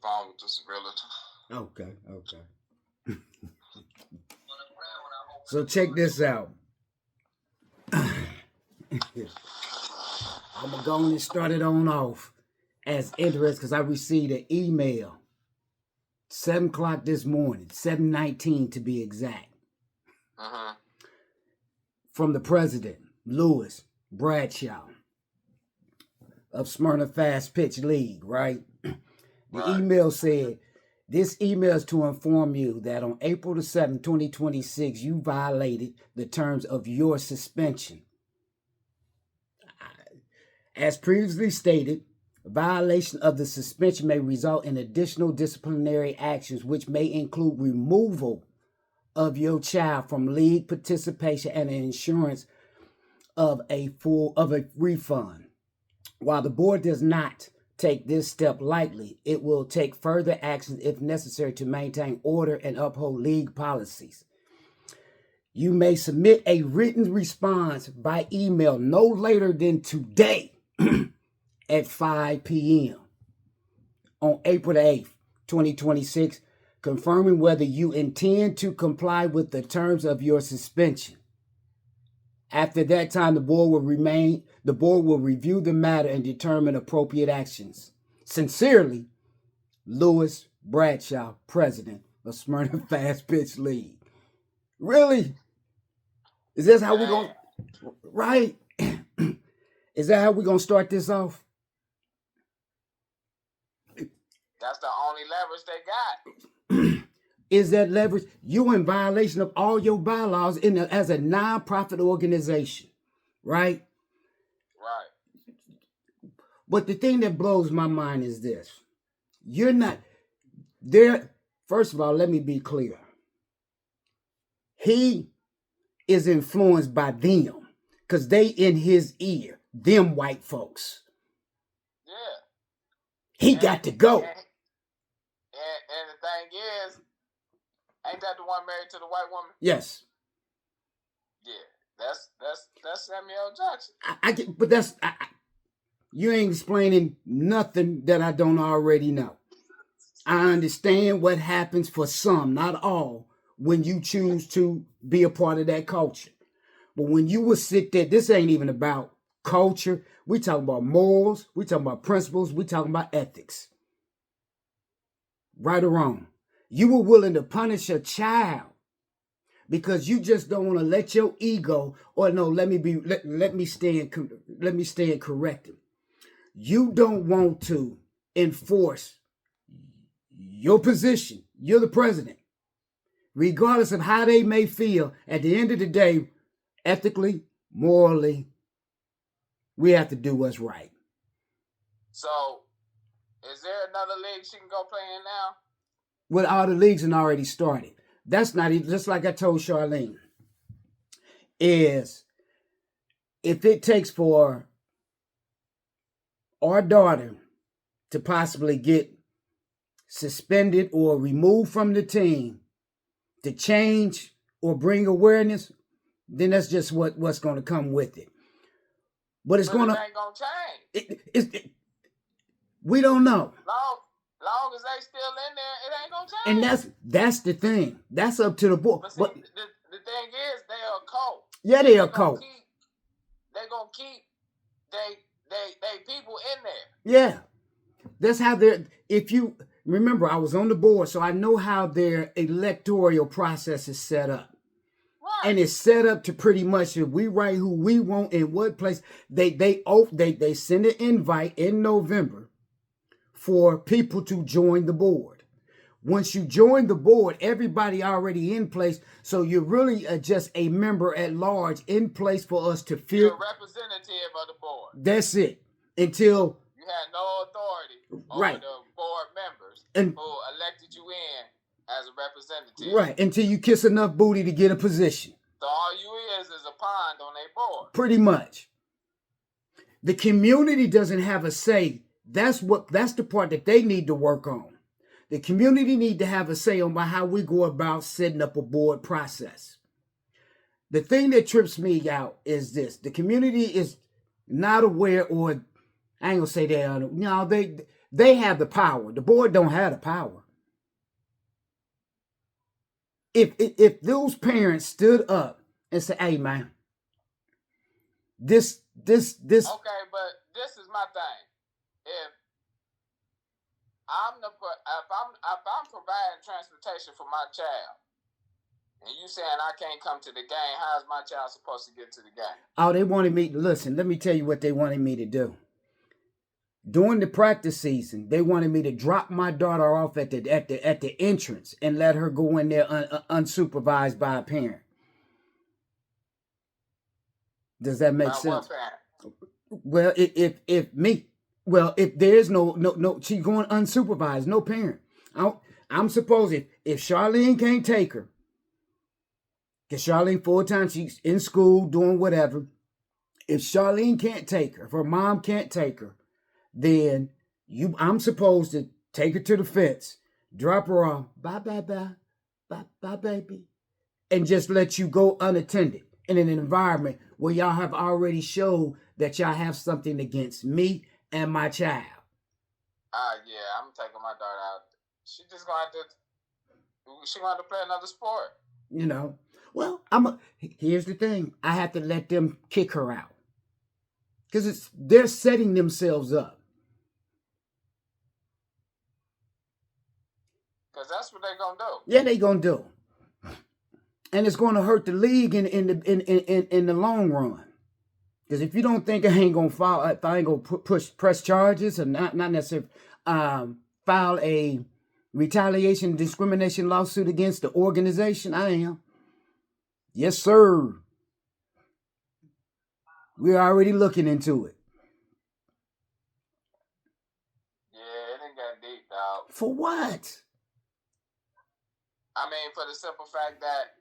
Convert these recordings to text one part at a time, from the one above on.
phone with this realtor. Okay. So check this out. I'm gonna go and start it on off as interesting because I received an email 7 o'clock this morning, 7:19 to be exact, from the president, Lewis Bradshaw of Smyrna Fast Pitch League, right? The email said, this email is to inform you that on April the 7th, 2026, you violated the terms of your suspension. As previously stated, a violation of the suspension may result in additional disciplinary actions, which may include removal of your child from league participation and insurance of a refund. While the board does not take this step lightly, it will take further actions if necessary to maintain order and uphold league policies. You may submit a written response by email no later than today at 5 p.m. on April the 8th, 2026, confirming whether you intend to comply with the terms of your suspension. After that time, the board will review the matter and determine appropriate actions. Sincerely, Lewis Bradshaw, President of Smyrna Fast Pitch League. Really? Is this how we're going to... Right? Is that how we're going to start this off? That's the only leverage they got. Is that leverage? You in violation of all your bylaws as a non-profit organization, right? Right. But the thing that blows my mind is this. You're not there. First of all, let me be clear. He is influenced by them because they in his ear, them white folks. Yeah. He got to go. And the thing is, ain't that the one married to the white woman? Yes. Yeah, that's Samuel Jackson. I get, but you ain't explaining nothing that I don't already know. I understand what happens for some, not all, when you choose to be a part of that culture. But when you will sit there, this ain't even about culture. We talking about morals. We talking about principles. We talking about ethics. Right or wrong. You were willing to punish a child because you just don't want to let your ego, or no, let me stand corrected. You don't want to enforce your position. You're the president. Regardless of how they may feel, at the end of the day, ethically, morally, we have to do what's right. So, is there another league she can go play in now? Well, all the leagues have already started. That's not even, just like I told Charlene, is if it takes for our daughter to possibly get suspended or removed from the team to change or bring awareness, then that's just what's going to come with it. But it ain't going to change. We don't know. Long as they still in there, it ain't going to change. And that's the thing. That's up to the board. But see, the thing is, they are a cult. Yeah, they are a cult. They're going to keep they people in there. Yeah. That's how if you remember, I was on the board, so I know how their electoral process is set up. Right. And it's set up to pretty much, if we write who we want in what place, they send an invite in November for people to join the board. Once you join the board, everybody already in place, so you're really just a member at large in place for us to feel. You're a representative of the board. That's it. Until you had no authority over the board members who elected you in as a representative. Right, until you kiss enough booty to get a position. So all you is a pond on their board. Pretty much. The community doesn't have a say. That's the part that they need to work on. The community need to have a say on how we go about setting up a board process. The thing that trips me out is this. The community is not aware, or I ain't gonna say they are. No, They have the power. The board don't have the power. If those parents stood up and said, "Hey, man, this." Okay, but this is my thing. If I'm providing transportation for my child, and you saying I can't come to the game, how is my child supposed to get to the game? Oh, they wanted me to listen. Let me tell you what they wanted me to do. During the practice season, they wanted me to drop my daughter off at the entrance and let her go in there unsupervised by a parent. Does that make sense? What parent? Well, if there is no, she's going unsupervised, no parent. I'm supposed if Charlene can't take her, because Charlene full time, she's in school doing whatever. If Charlene can't take her, if her mom can't take her, then I'm supposed to take her to the fence, drop her off, bye, baby, and just let you go unattended in an environment where y'all have already showed that y'all have something against me and my child. Yeah, I'm taking my daughter out. She's going to play another sport. You know, well, here's the thing. I have to let them kick her out. Because they're setting themselves up. Because that's what they're going to do. Yeah, they're going to do. And it's going to hurt the league in the long run. Because if you don't think I ain't going to file, if I ain't going to press charges or not necessarily file a retaliation discrimination lawsuit against the organization, I am. Yes, sir. We're already looking into it. Yeah, it ain't got deep, dog. For what? I mean, for the simple fact that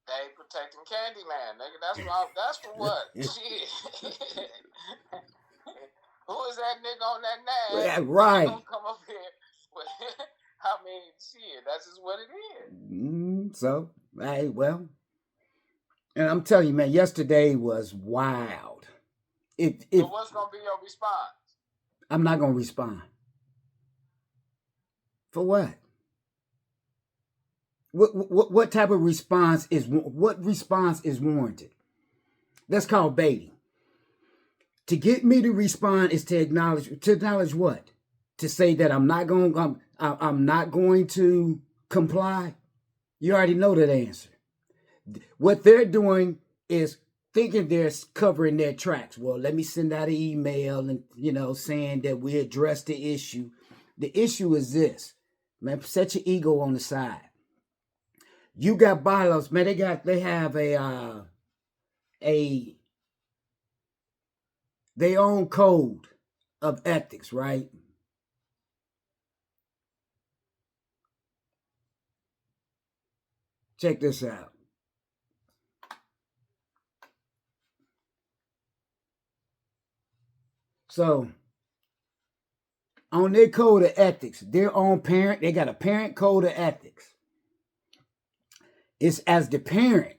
they protecting Candyman, nigga. That's for what? Shit. Who is that nigga on that name? Yeah, right. Don't come up here. I mean, shit. That's just what it is. So, hey, well, and I'm telling you, man, yesterday was wild. So what's gonna be your response? I'm not gonna respond. For what? What type of response is warranted? That's called baiting. To get me to respond is to acknowledge what? To say that I'm not going to comply. You already know that answer. What they're doing is thinking they're covering their tracks. Well, let me send out an email and saying that we addressed the issue. The issue is this, man. Set your ego on the side. You got bylaws, man. They have their own code of ethics, right? Check this out. So, on their code of ethics, their own parent, they got a parent code of ethics. It's as the parent,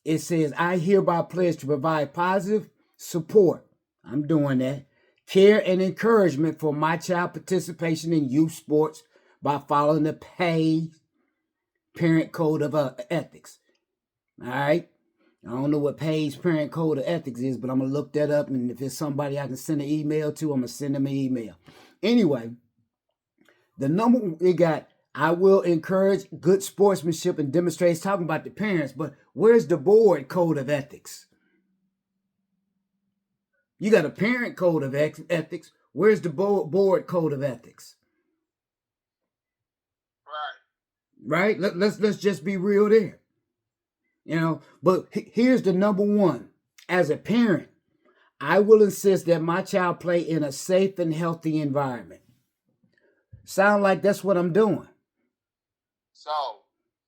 it says, I hereby pledge to provide positive support. I'm doing that. Care and encouragement for my child participation in youth sports by following the parent code of ethics. All right. I don't know what Pay's parent code of ethics is, but I'm going to look that up. And if it's somebody I can send an email to, I'm going to send them an email. Anyway, the number we got, I will encourage good sportsmanship and demonstrate. It's talking about the parents, but where's the board code of ethics? You got a parent code of ethics. Where's the board code of ethics? Right? Let's just be real there. But here's the number one. As a parent, I will insist that my child play in a safe and healthy environment. Sound like that's what I'm doing. So,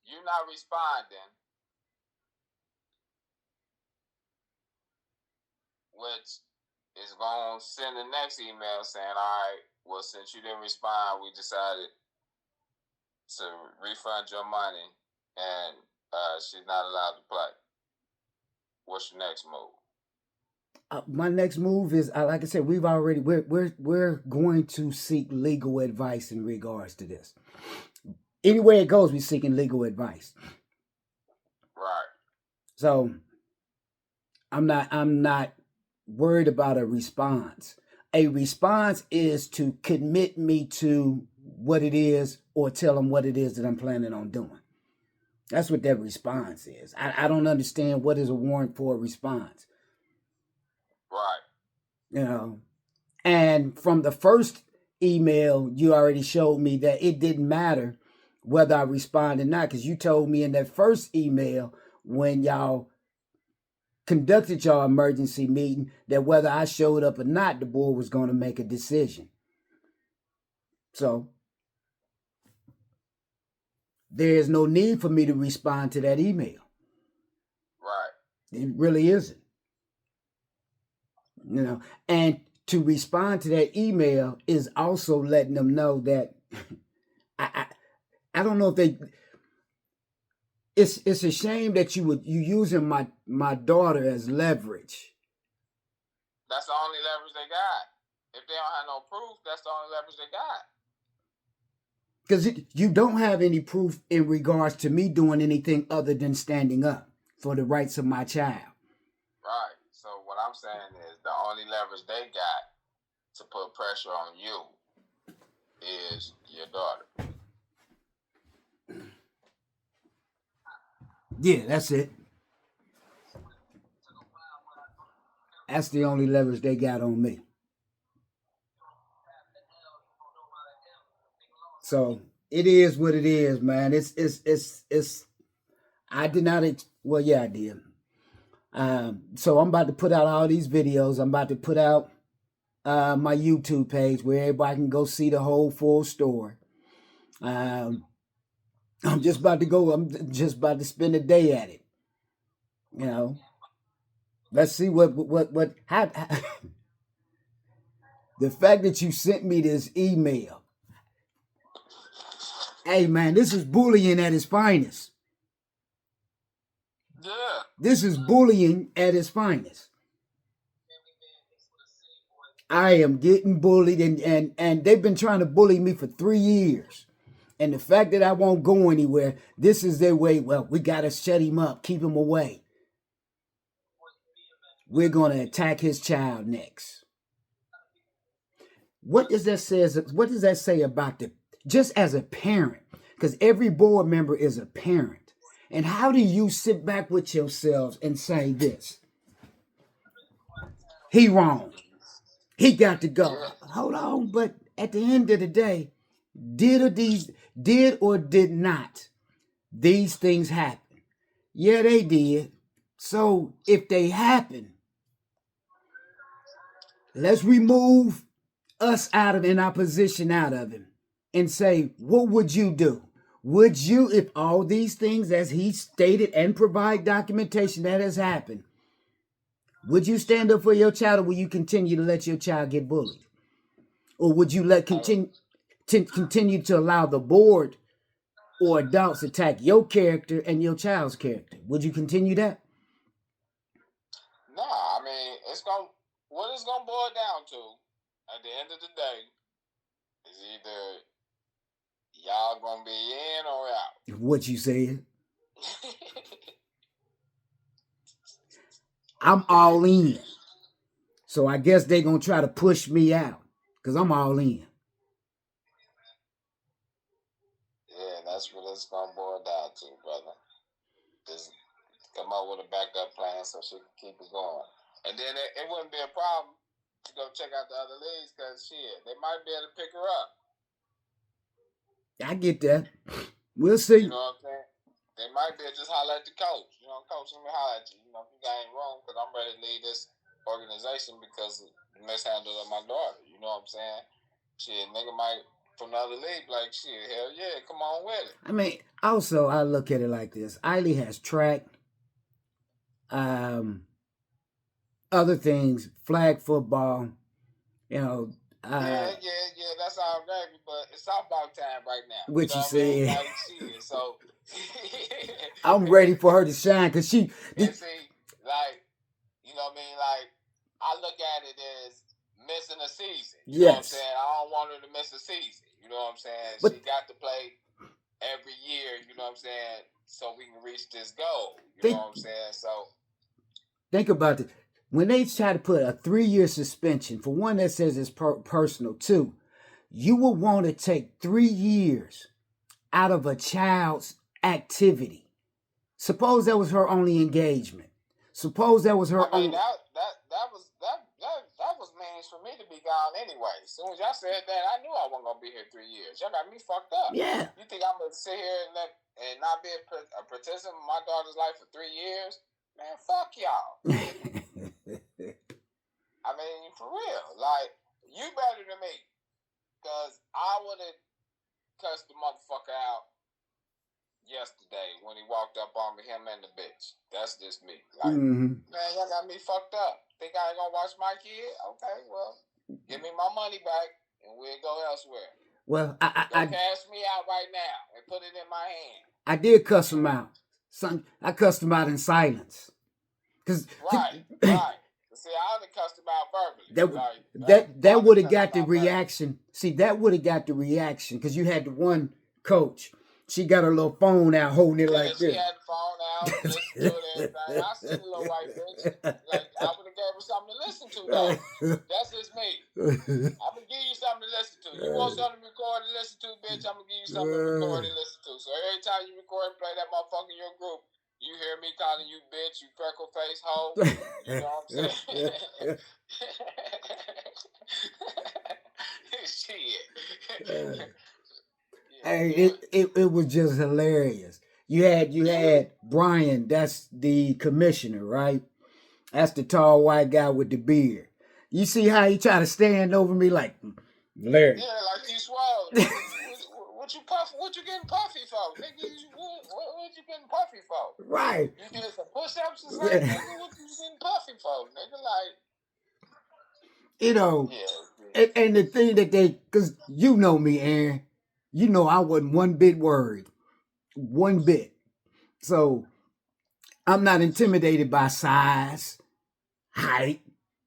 you're not responding, which is going to send the next email saying, all right, well, since you didn't respond, we decided to refund your money and she's not allowed to play. What's your next move? my next move is, like I said, we're going to seek legal advice in regards to this. Anywhere it goes, we're seeking legal advice. Right. So I'm not worried about a response. A response is to commit me to what it is or tell them what it is that I'm planning on doing. That's what that response is. I don't understand what is a warrant for a response. Right. You know, and from the first email, you already showed me that it didn't matter whether I respond or not, because you told me in that first email when y'all conducted your emergency meeting that whether I showed up or not, the board was going to make a decision. So there is no need for me to respond to that email. Right. It really isn't. You know, and to respond to that email is also letting them know that I don't know if they. It's a shame that you using my daughter as leverage. That's the only leverage they got. If they don't have no proof, that's the only leverage they got. Because you don't have any proof in regards to me doing anything other than standing up for the rights of my child. Right. So what I'm saying is the only leverage they got to put pressure on you is your daughter. Yeah, that's it. That's the only leverage they got on me. So it is what it is, man. It's. I did not. Well, yeah, I did. So I'm about to put out all these videos. I'm about to put out my YouTube page where everybody can go see the whole full story. I'm just about to go. I'm just about to spend a day at it. You know, let's see what how the fact that you sent me this email. Hey man, this is bullying at its finest. Yeah. This is bullying at its finest. I am getting bullied and they've been trying to bully me for 3 years. And the fact that I won't go anywhere, this is their way. Well, we got to shut him up, keep him away. We're going to attack his child next. What does that say about just as a parent? Because every board member is a parent. And how do you sit back with yourselves and say this? He wrong. He got to go. Hold on, but at the end of the day, did or did not these things happen? Yeah, they did. So if they happen, let's remove us out of in our position out of him and say, what would you do? Would you, if all these things as he stated and provide documentation that has happened, would you stand up for your child, or will you continue to let your child get bullied? Or would you continue to allow the board or adults attack your character and your child's character? Would you continue that? No, I mean, what it's gonna boil down to at the end of the day is either y'all gonna be in or out. What you said? I'm all in. So I guess they're gonna try to push me out because I'm all in. Yeah, that's what it's gonna boil down to, brother. Just come up with a backup plan so she can keep it going. And then it wouldn't be a problem to go check out the other leagues because shit, they might be able to pick her up. I get that. We'll see. You know what I'm saying? They might be able to just holler at the coach. You know, coach, let me holler at you. You know, if you got any wrong, because I'm ready to leave this organization because of the mishandle of my daughter. You know what I'm saying? Shit, nigga might from the other league like, shit, hell yeah, come on with it. I mean, also I look at it like this. Eiley has track, other things, flag football, you know. Yeah, that's all gravy, but it's softball time right now. What you said. Like, shit, so I'm ready for her to shine because she. And see, like, you know what I mean? Like, I You know what I'm Yes. saying? I don't want her to miss a season. You know what I'm saying? But- she got to play every year, you know what I'm saying, so we can reach this goal. You Think- know what I'm saying? So Think about it. When they try to put a 3-year suspension, for one, that says it's personal. Two, you will want to take 3 years out of a child's activity. Suppose that was her only engagement. Suppose that was her I mean only. that was means for me to be gone anyway. As soon as y'all said that, I knew I wasn't gonna be here 3 years. Y'all got me fucked up. Yeah. You think I'm gonna sit here and not be a participant in my daughter's life for 3 years? Man, fuck y'all. I mean, for real. Like, you better than me. Because I would have cussed the motherfucker out yesterday when he walked up on me, him and the bitch. That's just me. Like, Mhm. man, y'all got me fucked up. Think I ain't gonna watch my kid? Okay, well, give me my money back and we'll go elsewhere. Well, Go cash me out right now and put it in my hand. I did cuss him out. I cussed him out in silence. Right. See, I would have cussed him out verbally. That would have got the reaction. See, that would have got the reaction because you had the one coach. She got her little phone out holding it like this. She had the phone out, listening to it and everything. I see the little white bitch. Like, I would have gave her something to listen to, though. That's just me. I'm going to give you something to listen to. You want something to record and listen to, bitch? I'm going to give you something to record and listen to. So every time you record and play that motherfucker in your group, you hear me calling you bitch, you freckle face hoe. You know what I'm saying? Shit. Hey, it was just hilarious. You had Brian, that's the commissioner, right? That's the tall white guy with the beard. You see how he tried to stand over me like Larry. Yeah, like you swallowed. What you getting puffy for? Nigga, what you getting puffy for? Right. You did some push-ups or something? Nigga, what you getting puffy for? Nigga, like, you know, yeah. And the thing that because you know me, Aaron, you know I wasn't one bit worried. One bit. So I'm not intimidated by size, height.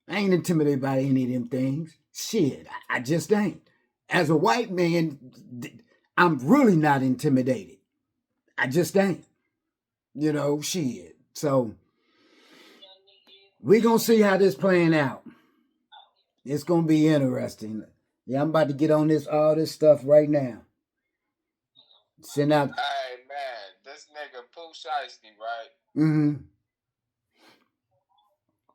I ain't intimidated by any of them things. Shit, I just ain't. As a white man, I'm really not intimidated. I just ain't. You know, shit. So we gonna see how this playing out. It's gonna be interesting. Yeah, I'm about to get on all this stuff right now. Send out. Hey man, this nigga Pooh Shiesty, right? Mm-hmm.